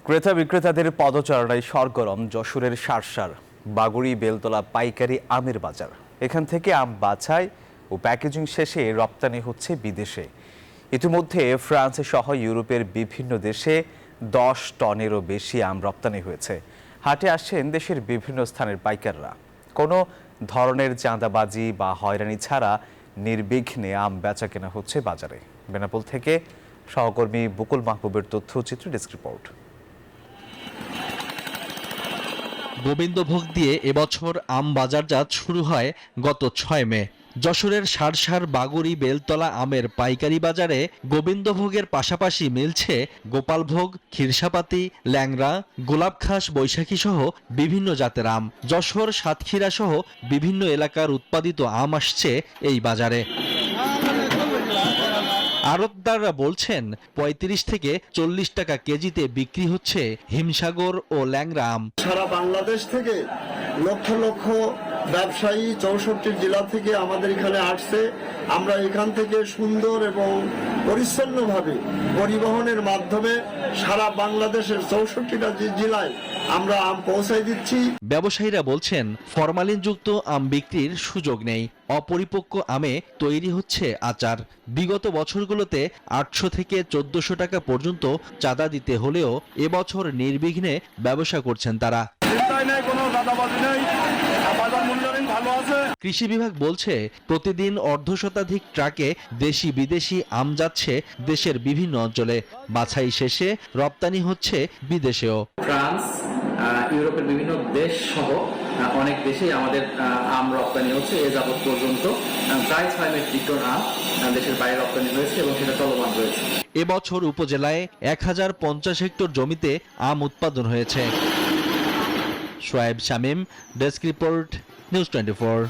ক্রেতা বিক্রেতাদের পদচারণায় সরগরম যশোরের শার্শার বাগুড়ি বেলতলা পাইকারি আমের বাজার। এখান থেকে আম বাছাই ও প্যাকেজিং শেষে রপ্তানি হচ্ছে বিদেশে। ইতিমধ্যে ফ্রান্স সহ ইউরোপের বিভিন্ন দেশে 10 টনেরও বেশি আম রপ্তানি হয়েছে। হাটে আসছেন দেশের বিভিন্ন স্থানের পাইকাররা। কোনো ধরনের চাঁদাবাজি বা হয়রানি ছাড়া নির্বিঘ্নে আম বেচা কেনা হচ্ছে বাজারে। বেনাপোল থেকে সহকর্মী বুকুল মাহবুবের তথ্যচিত্র ডেস্ক রিপোর্ট। গোবিন্দভোগ দিয়ে এবছর আম বাজারজাত শুরু হয় গত 6 মে। যশোরের শার্শার বাগুড়ি বেলতলা আমের পাইকারি বাজারে গোবিন্দভোগের পাশাপাশি মিলছে গোপালভোগ, খিরসাপাতি, ল্যাংড়া, গোলাপখাস, বৈশাখী সহ বিভিন্ন জাতের আম। যশোর, সাতক্ষীরা সহ বিভিন্ন এলাকার উৎপাদিত আম আসছে এই বাজারে। আড়তদাররা বলছেন 35 থেকে 40 টাকা কেজিতে বিক্রি হচ্ছে হিমসাগর ও ল্যাংড়া আম। সারা বাংলাদেশ থেকে লক্ষ লক্ষ ব্যবসায়ী 64 জেলা থেকে আমাদের এখানে আসছে। আমরা এখান থেকে সুন্দর এবং পরিচ্ছন্নভাবে পরিবহনের মাধ্যমে সারা বাংলাদেশের 64টা জেলায় আমরা আম পৌঁছাই দিচ্ছি। ব্যবসায়ীরা বলছেন ফরমালিনযুক্ত আম বিক্রির সুযোগ নেই। অপরিপক্ক আমে তৈরি হচ্ছে আচার। বিগত বছরগুলোতে 800 থেকে 1400 টাকা পর্যন্ত চাঁদা দিতে হলেও এবছর নির্বিঘ্নে ব্যবসা করছেন তারা। কৃষি বিভাগ বলছে প্রতিদিন অর্ধশতাধিক ট্রাকে দেশি বিদেশি আম যাচ্ছে দেশের বিভিন্ন অঞ্চলে। বাছাই শেষে রপ্তানি হচ্ছে বিদেশেও। ফ্রান্স, ইউরোপের বিভিন্ন দেশ সহ অনেক দেশেই আমাদের আম রপ্তানি হচ্ছে। এ যাবৎ পর্যন্ত প্রায় 6 মেট্রিক টন আম দেশের বাইরে রপ্তানি হয়েছে এবং সেটা চলমান রয়েছে। এবছর উপজেলায় 1050 হেক্টর জমিতে আম উৎপাদন হয়েছে। Shoaib Shamim, desk report, news 24।